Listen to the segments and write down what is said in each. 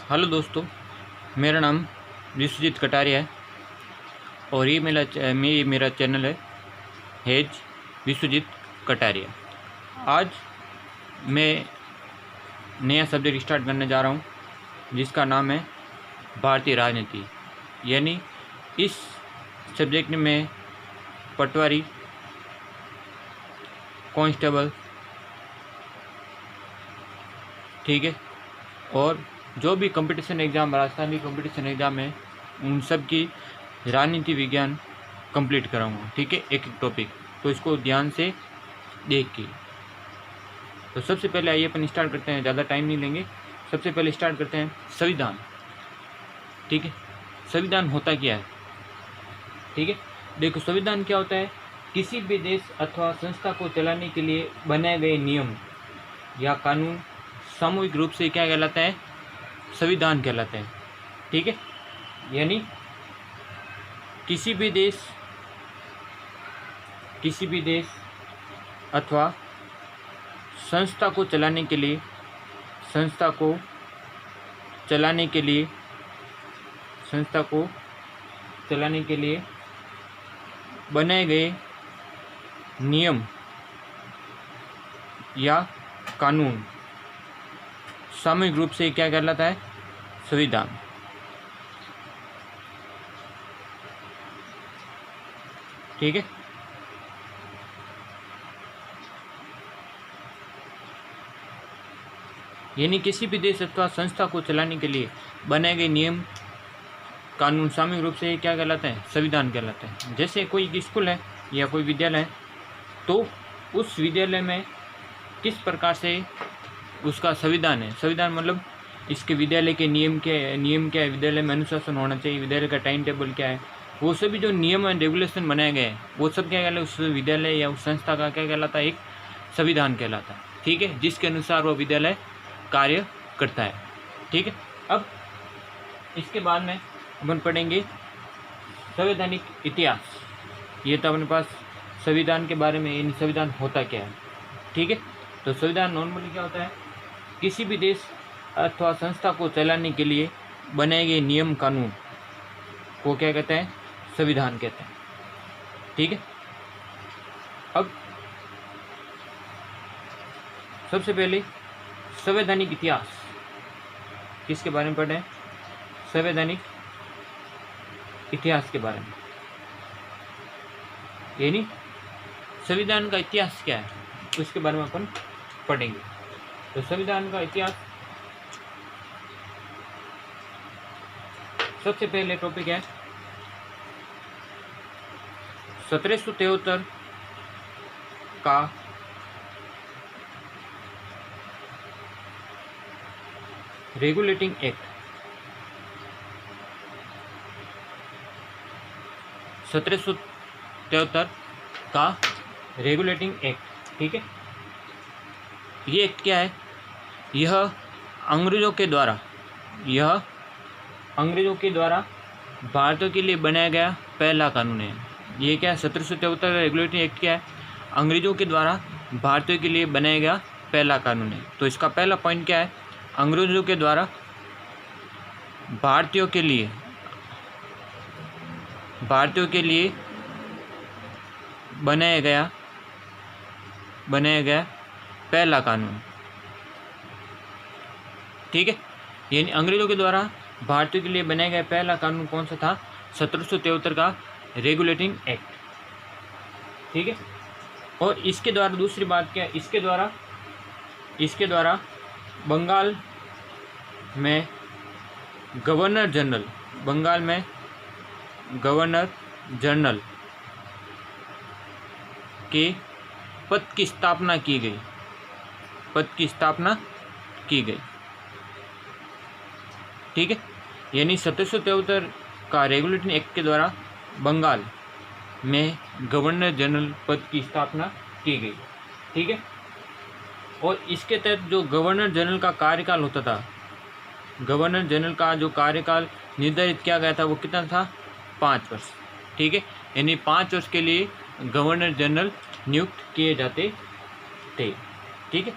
Hello दोस्तों, मेरा नाम विश्वजीत कटारिया है और ये मेरा चैनल है हेज विश्वजीत कटारिया। आज मैं नया सब्जेक्ट स्टार्ट करने जा रहा हूँ जिसका नाम है भारतीय राजनीति। यानी इस सब्जेक्ट में पटवारी, कांस्टेबल, ठीक है, और जो भी competition exam, Rajasthani competition exam है, उन सब की राजनीति विज्ञान कंप्लीट कराऊंगा। ठीक है, एक एक टॉपिक, तो इसको ध्यान से देखिए। तो सबसे पहले आइए अपन स्टार्ट करते हैं, ज़्यादा टाइम नहीं लेंगे। सबसे पहले स्टार्ट करते हैं संविधान। ठीक है, संविधान होता क्या है? ठीक है, देखो संविधान क्या होता है? किसी भी देश अथवा संस्था को चलाने के लिए बनाए गए नियम या कानून सामूहिक रूप से क्या कहलाता है? संविधान कहलाते हैं। ठीक है, यानी किसी भी देश अथवा संस्था को चलाने के लिए बनाए गए नियम या कानून सामूहिक रूप से क्या कहलाता है? संविधान। ठीक है, यानी किसी भी देश अथवा संस्था को चलाने के लिए बनाए गए नियम कानून सामूहिक रूप से क्या कहलाते हैं? संविधान कहलाते हैं। जैसे कोई स्कूल है या कोई विद्यालय है, तो उस विद्यालय में किस प्रकार से उसका संविधान है। संविधान मतलब इसके विद्यालय के नियम क्या है, विद्यालय में अनुशासन होना चाहिए, विद्यालय का टाइम टेबल क्या है, वो सभी जो नियम एंड रेगुलेशन बनाए गए हैं वो सब क्या कहलाता है? उस विद्यालय या उस संस्था का क्या कहलाता है? एक संविधान कहलाता है। ठीक है, जिसके अनुसार वो विद्यालय कार्य करता है। ठीक है, अब इसके बाद में अपन पढ़ेंगे संवैधानिक इतिहास। ये तो अपने पास संविधान के बारे में, संविधान होता क्या है। ठीक है, तो संविधान नॉर्मली क्या होता है? किसी भी देश अथवा संस्था को चलाने के लिए बनाए गए नियम कानून को क्या कहते हैं? संविधान कहते हैं। ठीक है, अब सबसे पहले संवैधानिक इतिहास किसके बारे में पढ़े? संवैधानिक इतिहास के बारे में, यानी संविधान का इतिहास क्या है उसके बारे में अपन पढ़ेंगे। तो संविधान का इतिहास सबसे पहले टॉपिक है 1773 का रेगुलेटिंग एक्ट। 1773 का रेगुलेटिंग एक्ट। ठीक है, ये एक्ट क्या है? यह अंग्रेज़ों के द्वारा भारतीयों के लिए बनाया गया पहला कानून है। ये क्या है? 1773 का रेगुलेटिंग एक्ट क्या है? अंग्रेज़ों के द्वारा भारतीयों के लिए बनाया गया पहला कानून है। तो इसका पहला पॉइंट क्या है? अंग्रेज़ों के द्वारा भारतीयों के लिए बनाया गया पहला कानून। ठीक है, यानी अंग्रेज़ों के द्वारा भारतीयों के लिए बनाया गया पहला कानून कौन सा था? 1773 का रेगुलेटिंग एक्ट। ठीक है, और इसके द्वारा दूसरी बात क्या है? इसके द्वारा बंगाल में गवर्नर जनरल के पद की स्थापना की गई। ठीक है, यानी 1773 का रेगुलेटिंग एक्ट के द्वारा बंगाल में गवर्नर जनरल पद की स्थापना की गई। ठीक है, और इसके तहत जो गवर्नर जनरल का कार्यकाल होता था, गवर्नर जनरल का जो कार्यकाल निर्धारित किया गया था वो कितना था? 5 वर्ष। ठीक है, यानी 5 वर्ष के लिए गवर्नर जनरल नियुक्त किए जाते थे। ठीक है,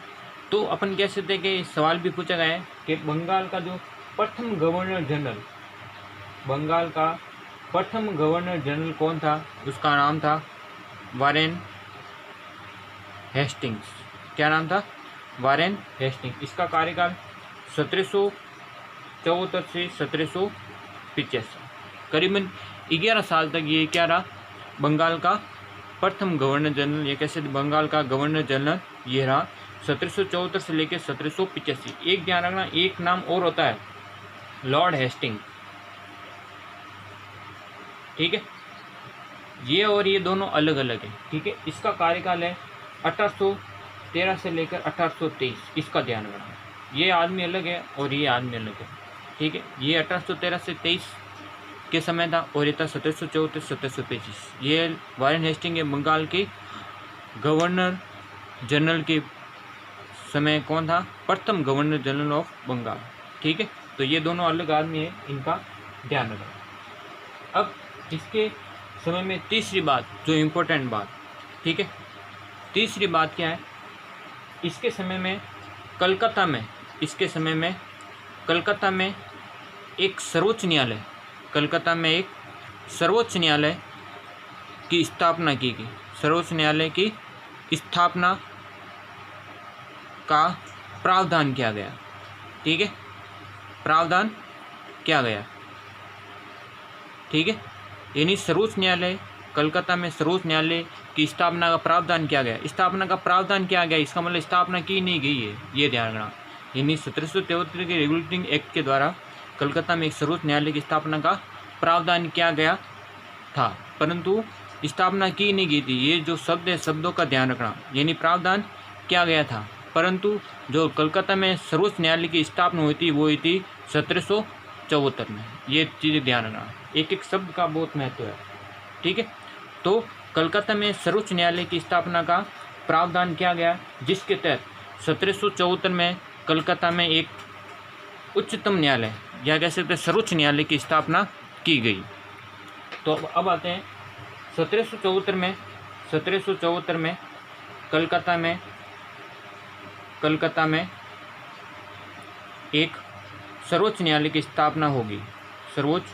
तो अपन कह सकते हैं कि सवाल भी पूछा गया है कि बंगाल का जो प्रथम गवर्नर जनरल, बंगाल का प्रथम गवर्नर जनरल कौन था? उसका नाम था वारेन हेस्टिंग्स। क्या नाम था? Warren Hastings. इसका कार्यकाल 1774 से 1785, करीबन 11 साल तक ये क्या रहा? बंगाल का प्रथम गवर्नर जनरल, ये कैसे बंगाल का गवर्नर जनरल ये रहा 1774 से लेकर 1785। एक ध्यान रखना, एक नाम और होता है लॉर्ड हेस्टिंग, ठीक है। ये और ये दोनों अलग अलग है, ठीक है। इसका कार्यकाल है 1813 से लेकर 1823, इसका ध्यान रखना। ये आदमी अलग है और ये आदमी अलग है, ठीक है। ये 1813 से 23 के समय था और ये था 1774 1725। ये वारेन हेस्टिंग बंगाल के गवर्नर जनरल के समय कौन था? प्रथम गवर्नर जनरल ऑफ बंगाल, ठीक है। तो ये दोनों अलग आदमी है, इनका ध्यान रखना। अब इसके समय में तीसरी बात, जो इम्पोर्टेंट बात, ठीक है, तीसरी बात क्या है? इसके समय में कलकत्ता में, इसके समय में कलकत्ता में एक सर्वोच्च न्यायालय, कलकत्ता में एक सर्वोच्च न्यायालय की स्थापना की गई। सर्वोच्च न्यायालय की स्थापना का प्रावधान किया गया, ठीक है, प्रावधान किया गया, ठीक है। यानी सर्वोच्च न्यायालय, कलकत्ता में सर्वोच्च न्यायालय की स्थापना का प्रावधान किया गया। स्थापना का प्रावधान किया गया, इसका मतलब स्थापना की नहीं गई है, ये ध्यान रखना। यानी 1773 के रेगुलेटिंग एक्ट के द्वारा कलकत्ता में एक सर्वोच्च न्यायालय की स्थापना का प्रावधान किया गया था, परंतु स्थापना की नहीं गई थी। ये जो शब्द है, शब्दों का ध्यान रखना। यानी प्रावधान किया गया था, परंतु जो कलकत्ता में सर्वोच्च न्यायालय की स्थापना हुई थी वो हुई थी 1774 में। ये चीज़ें ध्यान रखना, एक एक शब्द का बहुत महत्व है, ठीक है। तो कलकत्ता में सर्वोच्च न्यायालय की स्थापना का प्रावधान किया गया, जिसके तहत 1774 में कलकत्ता में एक उच्चतम न्यायालय या कह सकते सर्वोच्च न्यायालय की स्थापना की गई। तो अब आते हैं 1774 में कलकत्ता में एक सर्वोच्च न्यायालय की स्थापना होगी। सर्वोच्च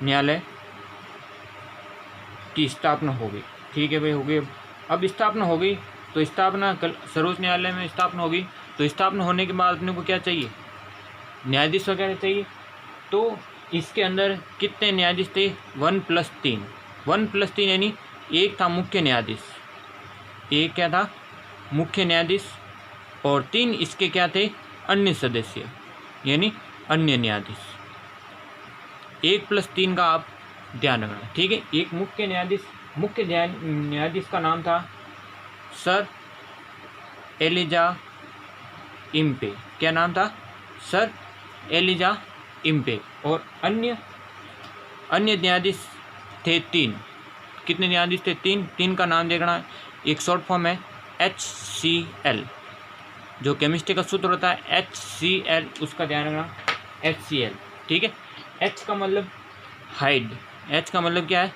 न्यायालय की स्थापना होगी, ठीक है भाई, हो गई। अब स्थापना हो गई तो स्थापना सर्वोच्च न्यायालय में स्थापना होगी, तो स्थापना होने के बाद अपने को क्या चाहिए? न्यायाधीश वगैरह चाहिए। तो इसके अंदर कितने न्यायाधीश थे? 1+3, 1+3 यानी एक था मुख्य न्यायाधीश, एक क्या था? मुख्य न्यायाधीश, और 3 इसके क्या थे? अन्य सदस्य, यानी अन्य न्यायाधीश। 1+3 का आप ध्यान रखना, ठीक है। एक मुख्य न्यायाधीश, मुख्य न्यायाधीश का नाम था सर एलिजा इम्पे। क्या नाम था? Sir Elijah Impey. और अन्य न्यायाधीश थे 3। कितने न्यायाधीश थे? 3 का नाम देखना। एक शॉर्ट फॉर्म है HCl, जो केमिस्ट्री का सूत्र होता है HCl, उसका ध्यान रखना, HCl, ठीक है। H का मतलब हाइड, H का मतलब क्या है?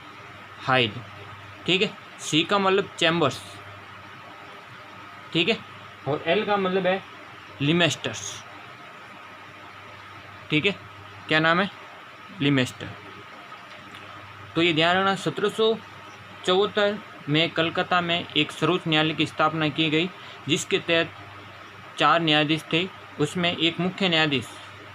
हाइड, ठीक है। C का मतलब चैम्बर्स, ठीक है। और L का मतलब है लिमेस्टर्स, ठीक है। क्या नाम है? लिमेस्टर। तो ये ध्यान रखना, 1774 में कलकत्ता में एक सर्वोच्च न्यायालय की स्थापना की गई, जिसके तहत 4 न्यायाधीश थे। उसमें एक मुख्य न्यायाधीश,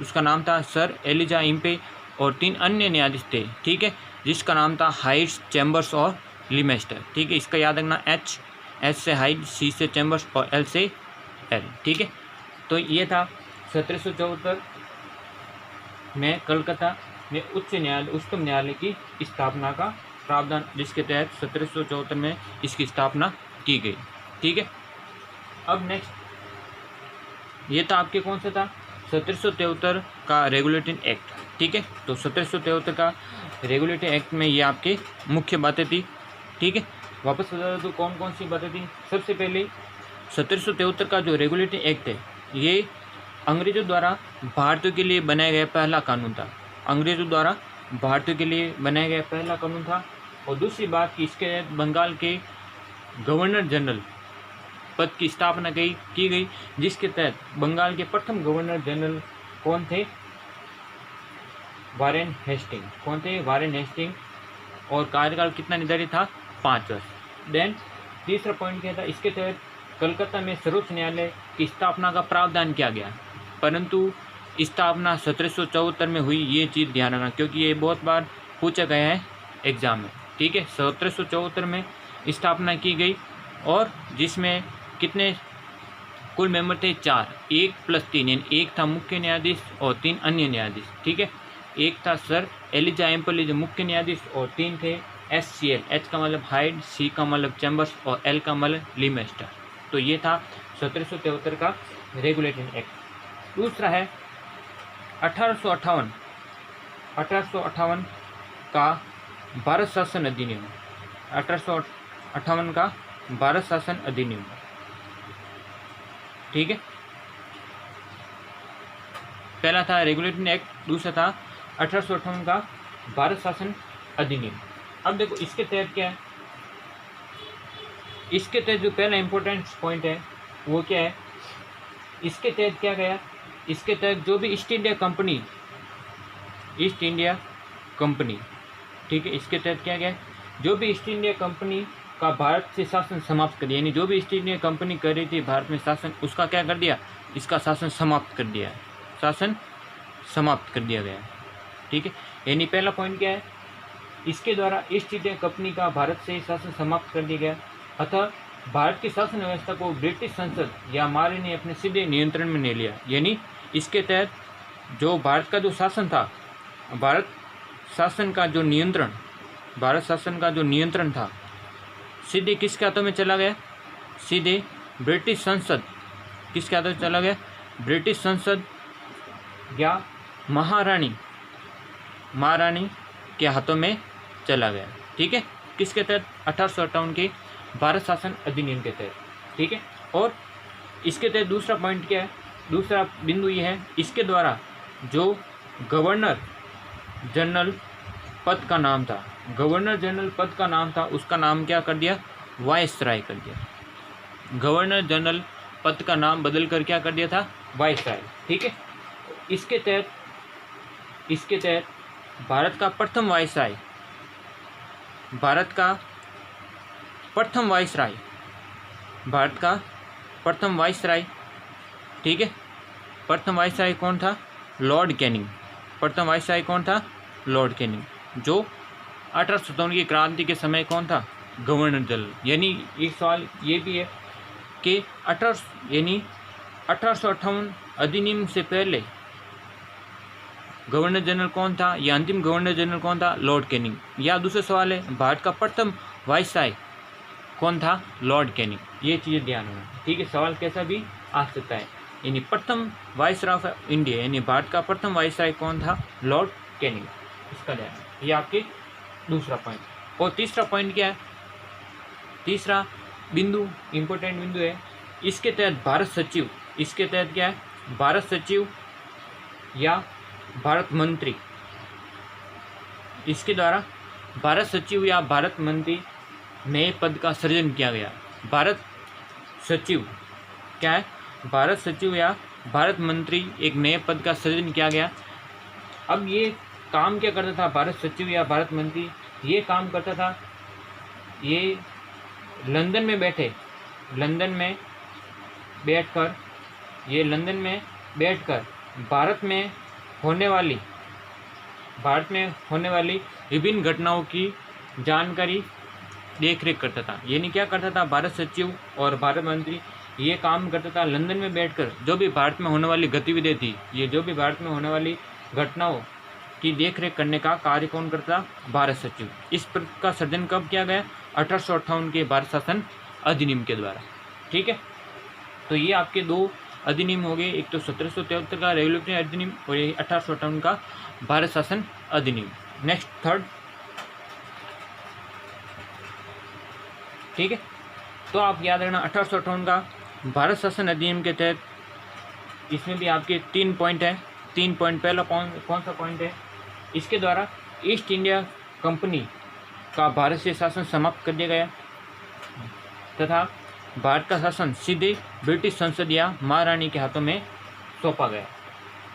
उसका नाम था सर एलिजा इम्पे, और 3 अन्य न्यायाधीश थे, ठीक है, जिसका नाम था हाइड्स, चैम्बर्स और लिमेस्टर, ठीक है। इसका याद रखना, H से हाइड, C से चैम्बर्स और L से L, ठीक है। तो ये था 1774 में कलकत्ता में उच्चतम न्यायालय की स्थापना का प्रावधान, जिसके तहत 1774 में इसकी स्थापना की गई, ठीक है। अब नेक्स्ट ये था आपके कौन सा था? 1773 का रेगुलेटिंग एक्ट, ठीक है। तो 1773 का रेगुलेटिंग एक्ट में ये आपके मुख्य बातें थी, ठीक है। वापस बता दो कौन कौन सी बातें थी। सबसे पहले 1773 का जो रेगुलेटिंग एक्ट है, ये अंग्रेज़ों द्वारा भारतीयों के लिए बनाया गया पहला कानून था। अंग्रेज़ों द्वारा भारतीयों के लिए बनाया गया पहला कानून था। और दूसरी बात कि इसके तहत बंगाल के गवर्नर जनरल पद की स्थापना की गई, जिसके तहत बंगाल के प्रथम गवर्नर जनरल कौन थे? Warren Hastings. कौन थे? Warren Hastings. और कार्यकाल कितना निर्धारित था? 5 वर्ष। देन तीसरा पॉइंट क्या था? इसके तहत कलकत्ता में सर्वोच्च न्यायालय की स्थापना का प्रावधान किया गया, परंतु स्थापना 1774 में हुई। ये चीज़ ध्यान रखना, क्योंकि ये बहुत बार पूछा गया है एग्जाम में। ठीक है, 1774 में स्थापना की गई, और जिसमें कितने कुल मेंबर थे? 4, 1 + 3, यानी 1 था मुख्य न्यायाधीश और 3 अन्य न्यायाधीश। ठीक है, एक था सर एलिजा एम्पली जो मुख्य न्यायाधीश, और 3 थे SCL, H का मतलब हाइड, C का मतलब चैम्बर्स और L का मतलब लीमेस्टर। तो ये था 1773 का रेगुलेटिंग एक्ट। दूसरा है 1858 का भारत शासन अधिनियम। 1858 का भारत शासन अधिनियम। ठीक है, पहला था रेगुलेटिंग एक्ट, दूसरा था 1858 का भारत शासन अधिनियम। अब देखो इसके तहत क्या है, इसके तहत जो पहला इंपॉर्टेंट पॉइंट है वो क्या है? इसके तहत क्या गया? इसके तहत जो भी ईस्ट इंडिया कंपनी, ठीक है, इसके तहत क्या गया? जो भी ईस्ट इंडिया कंपनी का भारत से शासन समाप्त कर दिया, यानी जो भी ईस्ट इंडिया कंपनी कर रही थी भारत में शासन, उसका क्या कर दिया? इसका शासन समाप्त कर दिया, शासन समाप्त कर दिया गया। ठीक है, यानी पहला पॉइंट क्या है? इसके द्वारा ईस्ट इंडिया कंपनी का भारत से शासन समाप्त कर दिया गया, अतः भारत की शासन व्यवस्था को ब्रिटिश संसद या महारानी ने अपने सीधे नियंत्रण में ले लिया। यानी इसके तहत जो भारत का जो शासन था, भारत शासन का जो नियंत्रण था, सीधे किसके हाथों में चला गया? सीधे ब्रिटिश संसद। किसके हाथों में चला गया? ब्रिटिश संसद या महारानी के हाथों में चला गया। ठीक है, किसके तहत? 1858 के भारत शासन अधिनियम के तहत। ठीक है, और इसके तहत दूसरा पॉइंट क्या है? दूसरा बिंदु ये है, इसके द्वारा जो गवर्नर जनरल पद का नाम था, उसका नाम क्या कर दिया? वायसराय कर दिया। गवर्नर जनरल पद का नाम बदल कर क्या कर दिया था? वायसराय। ठीक है, इसके तहत भारत का प्रथम वायसराय, ठीक है, प्रथम वायसराय कौन था? Lord Canning. प्रथम वायसराय कौन था? लॉर्ड कैनिंग, जो 1857 की क्रांति के समय कौन था? Governor general. यानी एक सवाल ये भी है कि 1858 अधिनियम से पहले गवर्नर जनरल कौन था, या अंतिम गवर्नर जनरल कौन था? Lord Canning. या दूसरा सवाल है, भारत का प्रथम वायसराय कौन था? Lord Canning. ये चीज़ें ध्यान रखना। ठीक है, सवाल कैसा भी आ सकता है। यानी प्रथम वायसराय ऑफ इंडिया, यानी भारत का प्रथम वायसराय कौन था? Lord Canning. इसका ध्यान, ये आपके दूसरा पॉइंट। और तीसरा पॉइंट क्या है? तीसरा बिंदु इम्पोर्टेंट बिंदु है, इसके तहत भारत सचिव, इसके तहत क्या है? भारत सचिव या भारत मंत्री, इसके द्वारा भारत सचिव या भारत मंत्री नए पद का सृजन किया गया। भारत सचिव क्या है? भारत सचिव या भारत मंत्री एक नए पद का सृजन किया गया। अब ये काम क्या करता था? भारत सचिव या भारत मंत्री ये काम करता था, ये लंदन में बैठकर भारत में होने वाली विभिन्न घटनाओं की जानकारी देखरेख करता था। यानी क्या करता था? भारत सचिव और भारत मंत्री ये काम करता था लंदन में बैठकर, जो भी भारत में होने वाली गतिविधि थी, ये जो भी भारत में होने वाली घटनाओं की देखरेख करने का कार्य कौन करता? भारत सचिव। इस पद का सृजन कब किया गया? 1858 के भारत शासन अधिनियम के द्वारा। ठीक है, तो ये आपके दो अधिनियम हो गए, एक तो 1773 का रेगुलेटरी अधिनियम और ये 1858 का भारत शासन अधिनियम। Next third. ठीक है, तो आप याद रखना 1858 का भारत शासन अधिनियम के तहत इसमें भी आपके 3 पॉइंट हैं। 3 पॉइंट, पहला कौन सा पॉइंट है? इसके द्वारा ईस्ट इंडिया कंपनी का भारत से शासन समाप्त कर दिया गया तथा भारत का शासन सीधे ब्रिटिश संसद या महारानी के हाथों में सौंपा गया।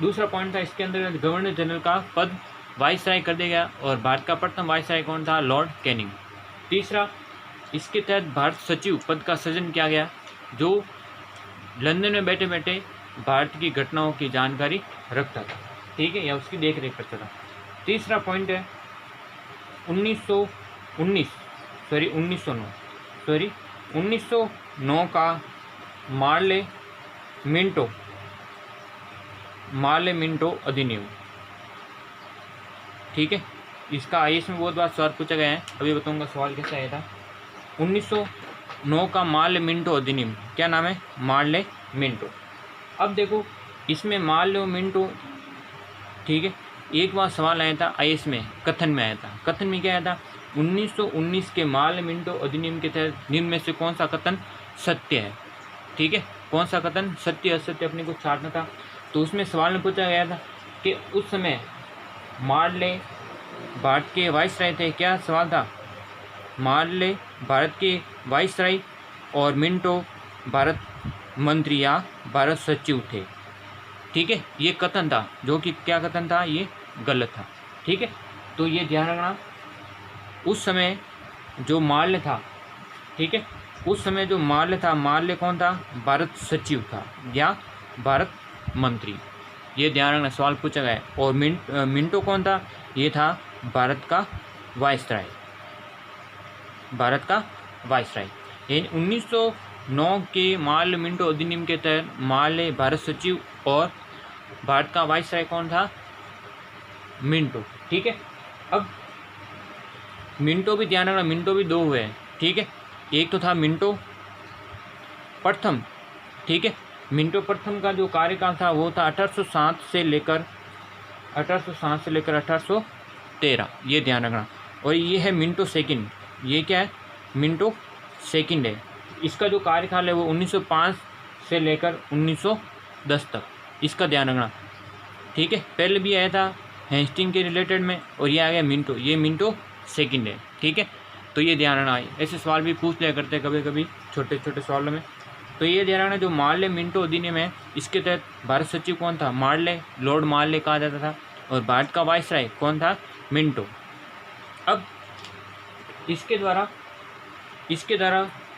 दूसरा पॉइंट था इसके अंदर गवर्नर जनरल का पद वाइसराय कर दिया गया और भारत का प्रथम वाइसराय कौन था? Lord Canning. तीसरा, इसके तहत भारत सचिव पद का सृजन किया गया, जो लंदन में बैठे बैठे भारत की घटनाओं की जानकारी रखता था, ठीक है, या उसकी देख रेख करता था। तीसरा पॉइंट है 1909 का मार्ले मिंटो अधिनियम, ठीक है। इसका आईएएस में बहुत बार सवाल पूछा गया है, अभी बताऊंगा सवाल कैसा आया था। 1909 का मार्ले मिंटो अधिनियम, क्या नाम है? Morley Minto. अब देखो इसमें मार्ले मिंटो, ठीक है, एक बार सवाल आया था आईएएस में, कथन में आया था। कथन में क्या आया था? 1919 के मार्ले मिंटो अधिनियम के तहत निम्न में से कौन सा कथन सत्य है, ठीक है, कौन सा कथन सत्य असत्य अपने को छांटना था। तो उसमें सवाल में पूछा गया था कि उस समय मार्ले भारत के वाइसराय थे। क्या सवाल था? मार्ले भारत के वाइसराय और मिंटो भारत मंत्री या भारत सचिव थे, ठीक है। ये कथन था, जो कि क्या कथन था? ये गलत था, ठीक है। तो ये ध्यान रखना, उस समय जो मार्ले था, ठीक है, उस समय जो मार्ले था, मार्ले कौन था? भारत सचिव था या भारत मंत्री, ये ध्यान रखना, सवाल पूछा गया है। और मिंटो कौन था? ये था भारत का वाइसराय, भारत का वाइसराय। 1909 के मार्ले मिंटो अधिनियम के तहत मार्ले भारत सचिव और भारत का वाइसराय कौन था? मिंटो, ठीक है। अब मिंटो भी ध्यान रखना, मिंटो भी दो हुए हैं, ठीक है। एक तो था मिंटो प्रथम, ठीक है। मिंटो प्रथम का जो कार्यकाल था वो था 1807 से लेकर 1813, ये ध्यान रखना। और ये है मिंटो सेकंड, ये क्या है? मिंटो सेकंड है। इसका जो कार्यकाल है वो 1905 से लेकर 1910 तक, इसका ध्यान रखना, ठीक है। पहले भी आया था हेस्टिंग के रिलेटेड में, और ये आ गया मिंटो, ये मिंटो सेकंड है, ठीक है। तो ये ध्यान रखना, ऐसे सवाल भी पूछ लिया करते हैं कभी कभी छोटे छोटे सवालों में। तो ये ध्यान रखना, जो मार्ले मिंटो अधिनियम है, इसके तहत भारत सचिव कौन था? मार्ले, लॉर्ड मार्ले कहा जाता था। और भारत का वाइसराय कौन था? मिंटो। अब इसके द्वारा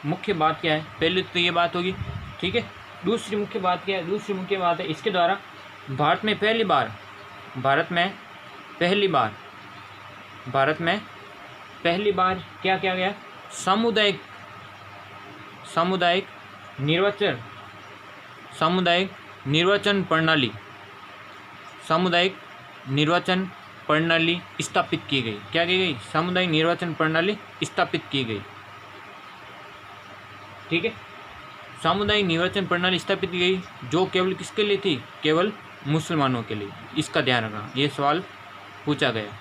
मुख्य बात क्या है? पहले तो ये बात होगी, ठीक है। दूसरी मुख्य बात क्या है? दूसरी मुख्य बात है इसके द्वारा भारत में पहली बार क्या किया गया? सामुदायिक निर्वाचन प्रणाली स्थापित की गई। क्या की गई? सामुदायिक निर्वाचन प्रणाली स्थापित की गई, ठीक है। सामुदायिक निर्वाचन प्रणाली स्थापित की गई, जो केवल किसके लिए थी? केवल मुसलमानों के लिए, इसका ध्यान रखना, ये सवाल पूछा गया,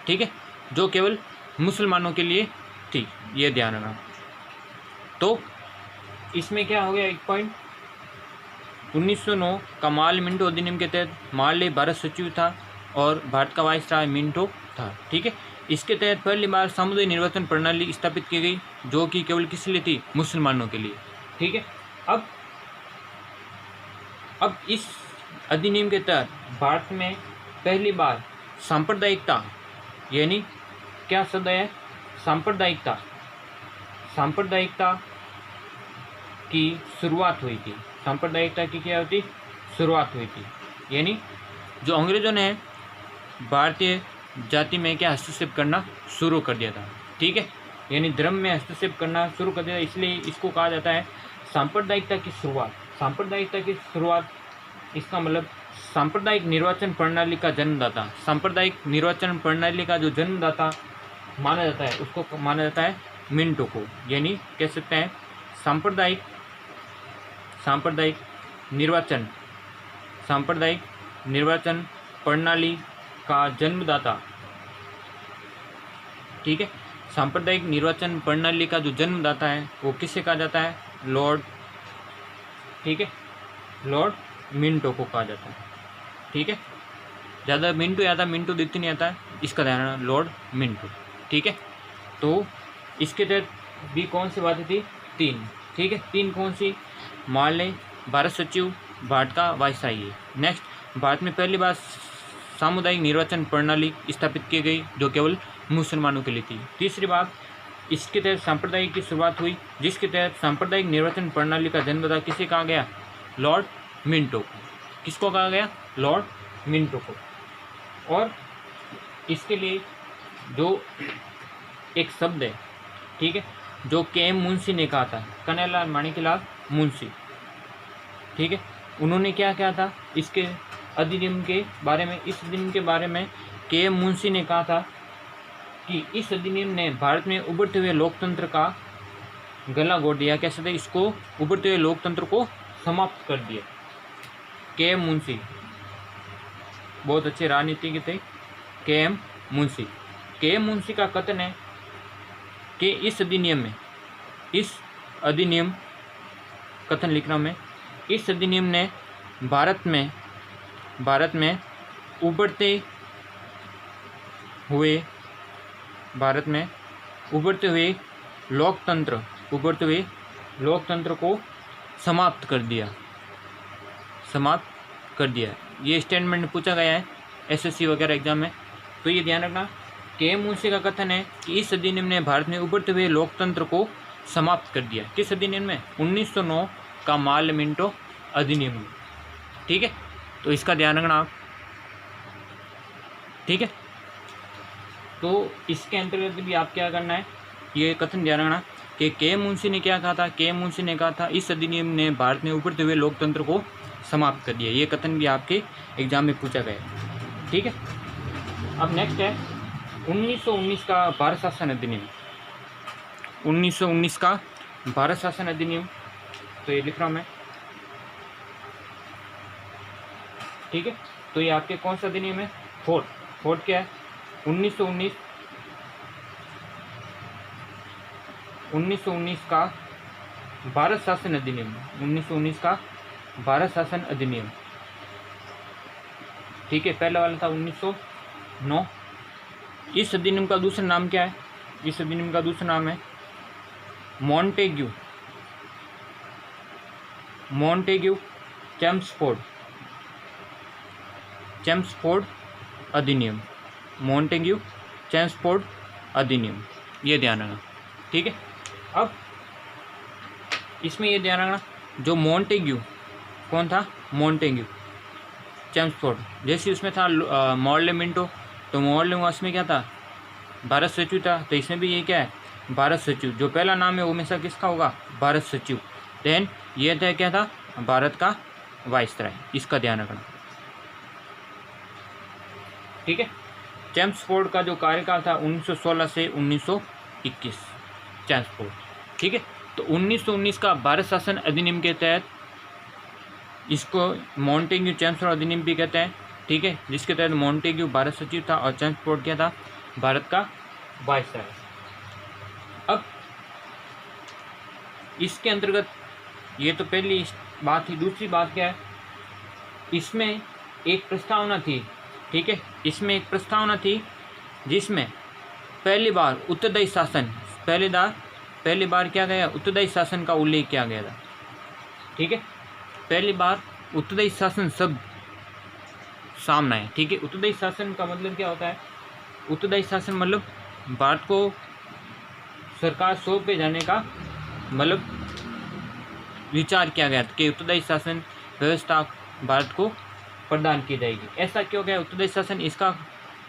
ठीक है, जो केवल मुसलमानों के लिए थी, ये ध्यान रखना। तो इसमें क्या हो गया? एक पॉइंट, 1909 का मार्ले मिंटो अधिनियम के तहत मार्ले भारत सचिव था और भारत का वाइसराय मिंटो था, ठीक है। इसके तहत पहली बार सामुदायिक निर्वाचन प्रणाली स्थापित की गई, जो कि केवल किस लिए थी? मुसलमानों के लिए, ठीक है। अब इस अधिनियम के तहत भारत में पहली बार सांप्रदायिकता, यानी क्या शब्द है? सांप्रदायिकता की शुरुआत हुई थी। सांप्रदायिकता की क्या होती? शुरुआत हुई थी, यानी जो अंग्रेजों ने भारतीय जाति में क्या हस्तक्षेप करना शुरू कर दिया था, ठीक है, यानी धर्म में हस्तक्षेप करना शुरू कर दिया, इसलिए इसको कहा जाता है सांप्रदायिकता की शुरुआत। सांप्रदायिकता की शुरुआत, इसका मतलब सांप्रदायिक निर्वाचन प्रणाली का जन्मदाता, सांप्रदायिक निर्वाचन प्रणाली का जो जन्मदाता माना जाता है, उसको माना जाता है मिंटो को, यानी कह सकते हैं सांप्रदायिक निर्वाचन प्रणाली का जन्मदाता, ठीक है। सांप्रदायिक निर्वाचन प्रणाली का जो जन्मदाता है वो किसे कहा जाता है? लॉर्ड, ठीक है, लॉर्ड मिंटो को कहा जाता है, ठीक है। ज़्यादा मिंटो आता, मिंटो दिखते नहीं आता है, इसका ध्यान रखना, लॉर्ड मिंटो, ठीक है। तो इसके तहत भी कौन सी बातें थी? 3, ठीक है। 3 कौन सी? मार्ले, भारत सचिव, भारत का वाइसराय। नेक्स्ट, भारत में पहली बार सामुदायिक निर्वाचन प्रणाली स्थापित की गई जो केवल मुसलमानों के लिए थी। तीसरी बात, इसके तहत सांप्रदायिक की शुरुआत हुई, जिसके तहत सांप्रदायिक निर्वाचन प्रणाली का जन्मदाता किसे कहा गया? लॉर्ड मिंटो को। किसको कहा गया? लॉर्ड मिंटो को। और इसके लिए जो एक शब्द है, ठीक है, जो के.एम. मुंशी ने कहा था, कन्हैयालाल माणिक्यलाल मुंशी, ठीक है, उन्होंने क्या कहा था इसके अधिनियम के बारे में? इस अधिनियम के बारे में के.एम. मुंशी ने कहा था कि इस अधिनियम ने भारत में उभरते हुए लोकतंत्र का गला घोट दिया। कैसे थे? इसको उभरते हुए लोकतंत्र को समाप्त कर दिया। के.एम. मुंशी बहुत अच्छे राजनीतिज्ञ थे, के.एम. मुंशी। के.एम. मुंशी का कथन है कि इस अधिनियम कथन लिख रहा हूँ मैं, इस अधिनियम ने भारत में उभरते हुए लोकतंत्र को समाप्त कर दिया। ये स्टेटमेंट पूछा गया है एसएससी वगैरह एग्जाम में, तो ये ध्यान रखना। के.एम. मुंशी का कथन है कि इस अधिनियम ने भारत में उभरते हुए लोकतंत्र को समाप्त कर दिया। किस अधिनियम में? 1909 का मार्ले मिंटो अधिनियम में, ठीक है, तो इसका ध्यान रखना आप, ठीक है। तो इसके अंतर्गत भी आप क्या करना है, ये कथन ध्यान रखना कि के.एम. मुंशी ने क्या कहा था? के.एम. मुंशी ने कहा था इस अधिनियम ने भारत में उभरते हुए लोकतंत्र को समाप्त कर दिया। ये कथन भी आपके एग्जाम में पूछा गया, ठीक है। अब नेक्स्ट है 1919 का भारत शासन अधिनियम। 1919 का भारत शासन अधिनियम, तो ये लिख रहा हूँ मैं, ठीक है। तो ये आपके कौन सा अधिनियम है? फोर्थ क्या है? 1919 का भारत शासन अधिनियम। 1919 का भारत शासन अधिनियम, ठीक है। पहला वाला था 1909। इस अधिनियम का दूसरा नाम क्या है? इस अधिनियम का दूसरा नाम है मॉन्टेग्यू चेम्सफोर्ड अधिनियम। मॉन्टेग्यू चेम्सफोर्ड अधिनियम, ये ध्यान रखना, ठीक है। अब इसमें ये ध्यान रखना, जो मॉन्टेग्यू कौन था? Montagu Chelmsford. जैसे उसमें था मार्ले मिंटो, तो मार्ले उसमें क्या था? भारत सचिव था। तो इसमें भी ये क्या है? भारत सचिव। जो पहला नाम है वो हमेशा किसका होगा? भारत सचिव। देन ये था क्या था? भारत का वाइसराय। इसका ध्यान रखना, ठीक है। चेम्सफोर्ड का जो कार्यकाल था 1916 से 1921, चेम्सफोर्ड, ठीक है। तो 1919 का भारत शासन अधिनियम के तहत इसको मॉन्टेग्यू चेम्सफोर्ड अधिनियम भी कहते हैं, ठीक है, जिसके तहत मॉन्टेग्यू भारत सचिव था और चेम्सफोर्ड क्या था? भारत का वाइसराय। अब इसके अंतर्गत ये तो पहली बात थी। दूसरी बात क्या है? इसमें एक प्रस्तावना थी, ठीक है, इसमें एक प्रस्तावना थी जिसमें पहली बार उत्तरदायी शासन, पहली बार क्या गया? उत्तरदायी शासन का उल्लेख किया गया था, ठीक है। पहली बार उत्तरदायी शासन शब्द सामने है, ठीक है। उत्तरदायी शासन का मतलब क्या होता है? उत्तरदायी शासन मतलब भारत को सरकार सौंपे जाने का मतलब विचार किया गया था कि उत्तरदायी शासन व्यवस्था भारत को प्रदान की जाएगी। ऐसा क्यों गया उत्तरदायी शासन? इसका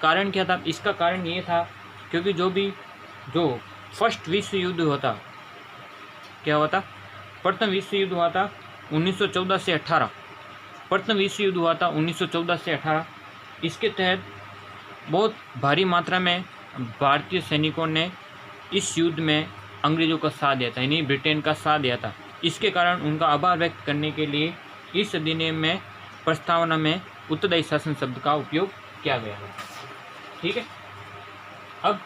कारण क्या था? इसका कारण ये था क्योंकि जो फर्स्ट विश्व युद्ध हुआ था, क्या हुआ था? प्रथम विश्व युद्ध हुआ था 1914 से 18। प्रथम विश्व युद्ध हुआ था 1914 से 18। इसके तहत बहुत भारी मात्रा में भारतीय सैनिकों ने इस युद्ध में अंग्रेज़ों का साथ दिया था, यानी ब्रिटेन का साथ दिया था। इसके कारण उनका आभार व्यक्त करने के लिए इस अधिनियम में प्रस्तावना में उत्तरदायी शासन शब्द का उपयोग किया गया है, ठीक है। अब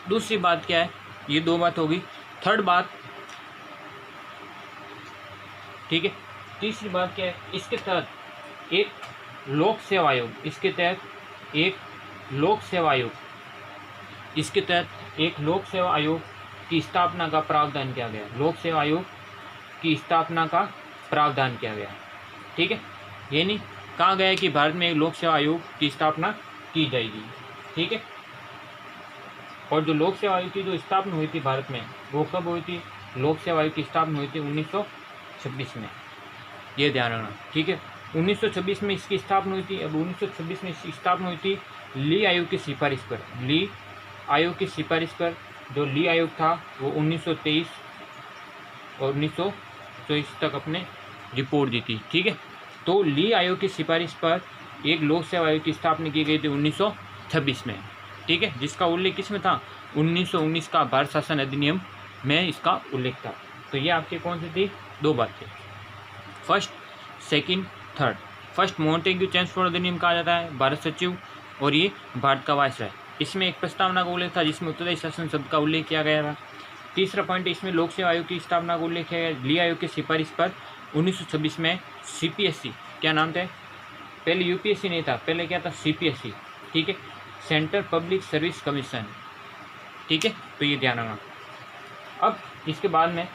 दूसरी बात क्या है? ये दो बात होगी। थर्ड बात, ठीक है, तीसरी बात क्या है? इसके तहत एक लोक सेवा आयोग, इसके तहत एक लोक सेवा आयोग की स्थापना का प्रावधान किया गया। लोक सेवा आयोग की स्थापना का प्रावधान किया गया, ठीक है। यानी कहा गया है कि भारत में एक लोक सेवा आयोग की स्थापना की जाएगी। ठीक है। और जो लोक सेवा आयोग की जो स्थापना हुई थी भारत में, वो कब हुई थी? लोक सेवा आयोग की स्थापना हुई थी 1926 में, ये ध्यान रखना। ठीक है, 1926 में इसकी स्थापना हुई थी। अब 1926 में इसकी स्थापना हुई थी ली आयोग की सिफारिश पर। ली आयोग की सिफारिश पर जो ली आयोग था वो 1923 और 1924 तक अपने रिपोर्ट दी थी। ठीक है, तो ली आयोग की सिफारिश पर एक लोक सेवा आयोग की स्थापना की गई थी 1926 में। ठीक है, जिसका उल्लेख किसमें था? 1919 का भारत शासन अधिनियम में इसका उल्लेख था। तो ये आपके कौन सी थी? दो बातें, first, second, third. First, Montagu Chelmsford अधिनियम कहा जाता है, भारत सचिव, और ये भारत का वायसराय। इसमें एक प्रस्तावना का उल्लेख था जिसमें उत्तरदायी शासन शब्द का उल्लेख किया गया था। तीसरा पॉइंट, इसमें लोक सेवा आयोग की स्थापना का उल्लेख किया गया। ली आयोग की सिफारिश पर 1926 में CPSC, क्या नाम था? पहले UPSC नहीं था, पहले क्या था? CPSC। ठीक है, सेंट्रल पब्लिक सर्विस कमीशन। ठीक है, तो ये ध्यान रखना। अब इसके बाद में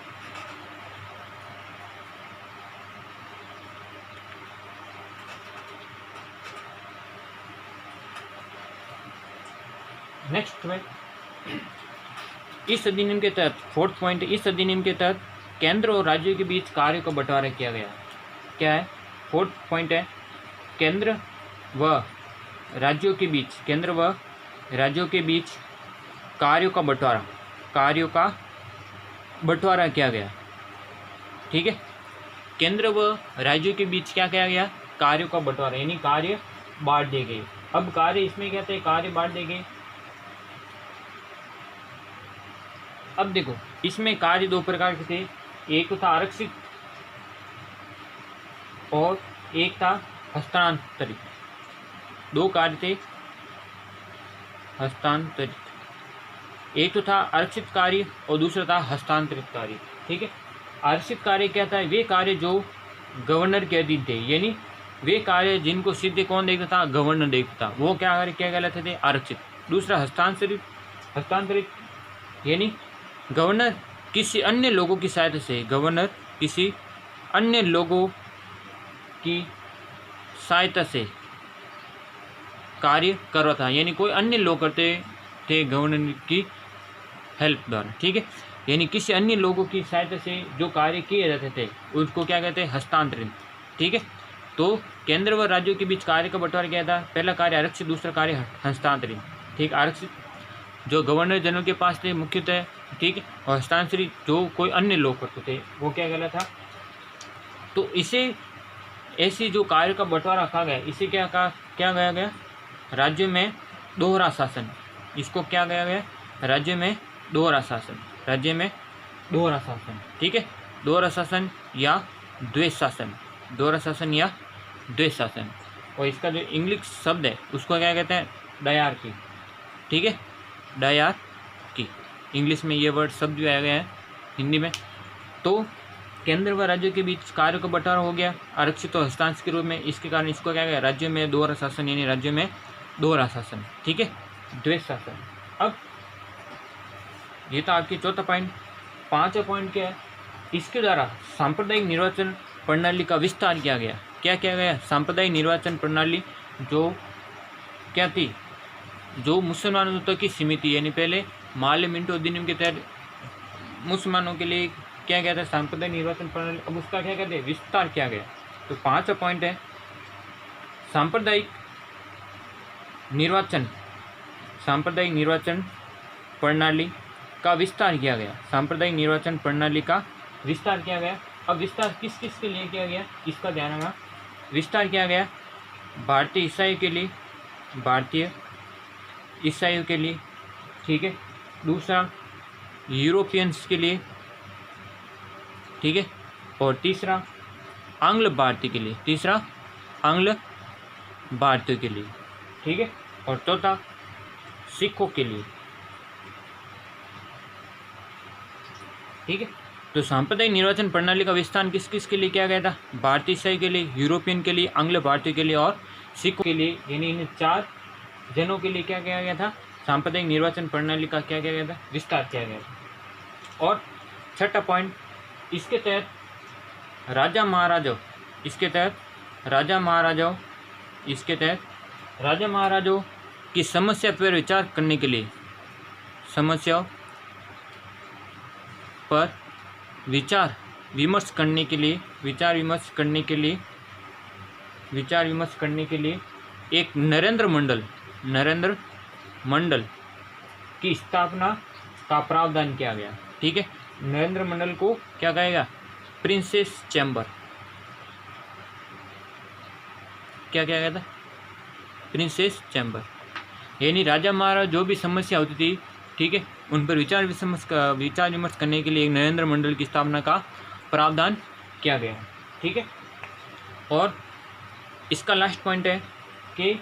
नेक्स्ट में इस अधिनियम के तहत, फोर्थ पॉइंट, इस अधिनियम के तहत केंद्र और राज्यों के बीच कार्य का बंटवारा किया गया। क्या है? फोर्थ पॉइंट है केंद्र व राज्यों के बीच, केंद्र व राज्यों के बीच कार्यों का बंटवारा, कार्यों का बंटवारा किया गया। ठीक है, केंद्र व राज्यों के बीच क्या किया गया? कार्यों का बंटवारा, यानी कार्य बांट दिए गए। अब कार्य इसमें क्या थे? कार्य बांट दिए गए। अब देखो, इसमें कार्य दो प्रकार के थे, एक तो था आरक्षित और एक था हस्तांतरित। दो कार्य थे हस्तांतरित, एक तो था आरक्षित कार्य और दूसरा था हस्तांतरित कार्य। ठीक है, आरक्षित कार्य क्या था? वे कार्य जो गवर्नर के अधीन थे, यानी वे कार्य जिनको सीधे कौन देखता था? गवर्नर देखता था, वो क्या कार्य क्या कहलाते थे? आरक्षित। दूसरा हस्तांतरित, हस्तांतरित यानी गवर्नर किसी अन्य लोगों की सहायता से, गवर्नर किसी अन्य लोगों की सहायता से कार्य कर रहा था, यानी कोई अन्य लोग करते थे गवर्नर की हेल्प द्वारा। ठीक है, यानी किसी अन्य लोगों की सहायता से जो कार्य किए जाते थे उसको क्या कहते हैं? हस्तांतरित। ठीक है, तो केंद्र व राज्यों के बीच कार्य का बंटवारा किया था। पहला कार्य आरक्षित, दूसरा कार्य हस्तांतरित। ठीक, आरक्षित जो गवर्नर जनरल के पास थे मुख्यतः, ठीक है, और हस्तांतरित जो कोई अन्य लोग करते थे, वो क्या कहलाता था? तो इसे ऐसी जो कार्य का बंटवारा कहा गया, इसे क्या कहा गया? राज्य में दोहरा शासन। इसको क्या कहा गया? राज्य में दोहरा शासन, राज्य में दोहरा शासन। ठीक है, दोहरा शासन या द्वैत शासन, दोहरा शासन या द्वैत शासन। और इसका जो इंग्लिश शब्द है उसको क्या कहते हैं? डायरकी। ठीक है, डायरकी, इंग्लिश में ये वर्ड शब्द भी आया गया है हिंदी में। तो केंद्र व राज्यों के बीच कार्य का बंटवारा हो गया आरक्षित और हस्तांतरित के रूप में। इसके कारण इसको क्या गया? राज्य में दोहरा शासन, यानी राज्य में दोहरा शासन। ठीक है, द्वैत शासन। अब ये था आपकी चौथा पॉइंट। पांचवा पॉइंट क्या है? इसके द्वारा सांप्रदायिक निर्वाचन प्रणाली का विस्तार किया गया। क्या किया गया? सांप्रदायिक निर्वाचन प्रणाली जो क्या थी? जो मुसलमानों तक की सीमित थी, यानी पहले माले मिंटो अधिनियम के तहत मुसलमानों के लिए क्या गया था? सांप्रदायिक निर्वाचन प्रणाली। अब उसका क्या कहते हैं? विस्तार किया गया। तो पांचवा पॉइंट है सांप्रदायिक निर्वाचन, सांप्रदायिक निर्वाचन प्रणाली का विस्तार किया गया। सांप्रदायिक निर्वाचन प्रणाली का विस्तार किया गया। अब विस्तार किस किस के लिए किया गया? इसका ध्यान रखना। विस्तार किया गया भारतीय ईसाइयों के लिए, भारतीय ईसाइयों के लिए। ठीक है, दूसरा यूरोपियंस के लिए। ठीक है, और तीसरा आंग्ल भारतीय के लिए, तीसरा आंग्ल भारतीयों के लिए। ठीक है, और चौथा सिखों के लिए। ठीक है, तो सांप्रदायिक निर्वाचन प्रणाली का विस्तार किस किस के लिए किया गया था? भारतीय ईसाई के लिए, यूरोपियन के लिए, आंग्ल भारतीय के लिए और सिखों के लिए, यानी इन चार जनों के लिए क्या किया गया था? सांप्रदायिक निर्वाचन प्रणाली का क्या किया गया था? विस्तार किया गया था। और छठा पॉइंट, इसके तहत राजा महाराजाओं, इसके तहत राजा महाराजाओं, इसके तहत राजा महाराजाओं की समस्या पर विचार करने के लिए, समस्या पर विचार विमर्श करने के लिए, विचार विमर्श करने के लिए एक नरेंद्र मंडल की स्थापना का प्रावधान किया गया। ठीक है, नरेंद्र मंडल को क्या कहेगा? Princess chamber. क्या कहता? Princess chamber. यानी राजा महाराज जो भी समस्या होती थी, ठीक है, उन पर विचार विमर्श करने के लिए एक नरेंद्र मंडल की स्थापना का प्रावधान किया गया। ठीक है, और इसका लास्ट पॉइंट है कि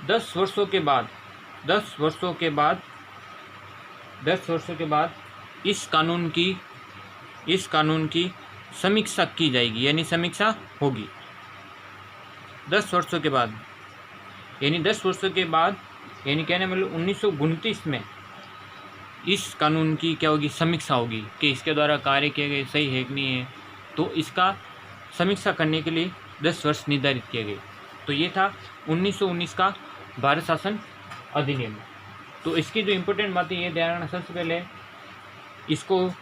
10 वर्षों के बाद इस कानून की समीक्षा की जाएगी, यानी समीक्षा होगी 10 वर्षों के बाद। यानी 10 वर्षों के बाद, यानी कहने मतलब 1929 में इस कानून की क्या होगी? समीक्षा होगी कि इसके द्वारा कार्य किए गए सही है कि नहीं है। तो इसका समीक्षा करने के लिए 10 वर्ष निर्धारित किए गए। तो ये था 1919 का भारत शासन अधिनियम। तो इसकी जो इम्पोर्टेंट बातें ये ध्यान रखना, सबसे पहले इसको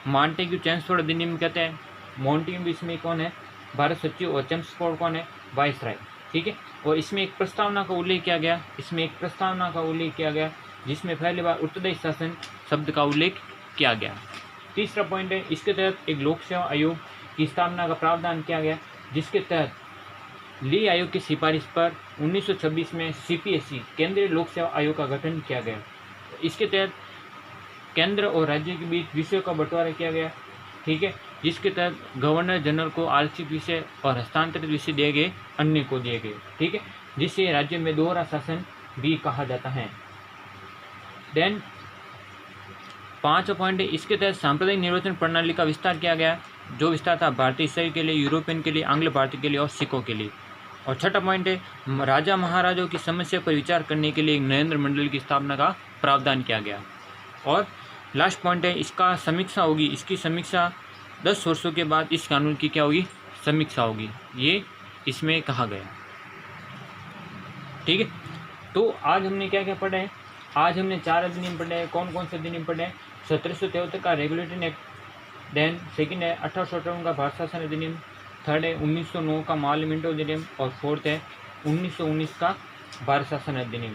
मॉन्टेग्यू चेम्सफोर्ड अधिनियम कहते हैं। मॉन्टेग्यू इसमें कौन है? भारत सचिव, और चेम्सफोर्ड कौन है? वाइसराय। ठीक है, और इसमें एक प्रस्तावना का उल्लेख किया गया, जिसमें पहली बार उत्तरदायी शासन शब्द का उल्लेख किया गया। तीसरा पॉइंट है, इसके तहत एक लोक सेवा आयोग की स्थापना का प्रावधान किया गया, जिसके तहत ली आयोग की सिफारिश पर 1926 में CPSC केंद्रीय लोक सेवा आयोग का गठन किया गया। इसके तहत केंद्र और राज्य के बीच विषयों का बंटवारा किया गया। ठीक है, जिसके तहत गवर्नर जनरल को आरक्षित विषय और हस्तांतरित विषय दिए गए, अन्य को दिए गए। ठीक है, जिसे राज्य में दोहरा शासन भी कहा जाता है। देन 5 पॉइंट है, इसके तहत सांप्रदायिक निर्वाचन प्रणाली का विस्तार किया गया, जो विस्तार था भारतीय ईसाई के लिए, यूरोपियन के लिए, आंग्ल भारतीय के लिए और सिखों के लिए। और 6ठा पॉइंट है, राजा महाराजाओं की समस्या पर विचार करने के लिए एक नरेंद्र मंडल की स्थापना का प्रावधान किया गया। और लास्ट पॉइंट है, इसका समीक्षा होगी, इसकी समीक्षा 10 वर्षों के बाद इस कानून की क्या होगी? समीक्षा होगी, ये इसमें कहा गया। ठीक है, तो आज हमने क्या क्या पढ़ा है? आज हमने 4 अधिनियम पढ़े हैं। कौन कौन से अधिनियम पढ़े हैं? 1773 का रेगुलेटरी एक्ट, देन सेकंड है 1858 का भारत शासन अधिनियम, थर्ड है 1909 का पार्लियामेंट अधिनियम, और फोर्थ है 1919 का भारत शासन अधिनियम।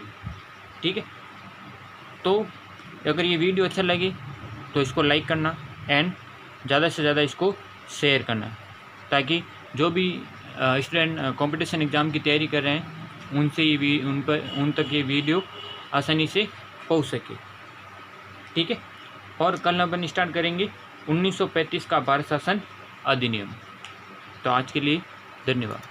ठीक है, तो अगर ये वीडियो अच्छा लगे तो इसको लाइक करना एंड ज़्यादा से ज़्यादा इसको शेयर करना, ताकि जो भी स्टूडेंट कंपटीशन एग्ज़ाम की तैयारी कर रहे हैं उन तक ये वीडियो आसानी से पहुंच सके। ठीक है, और कल अपन स्टार्ट करेंगे 1935 का भारत शासन अधिनियम। तो आज के लिए धन्यवाद।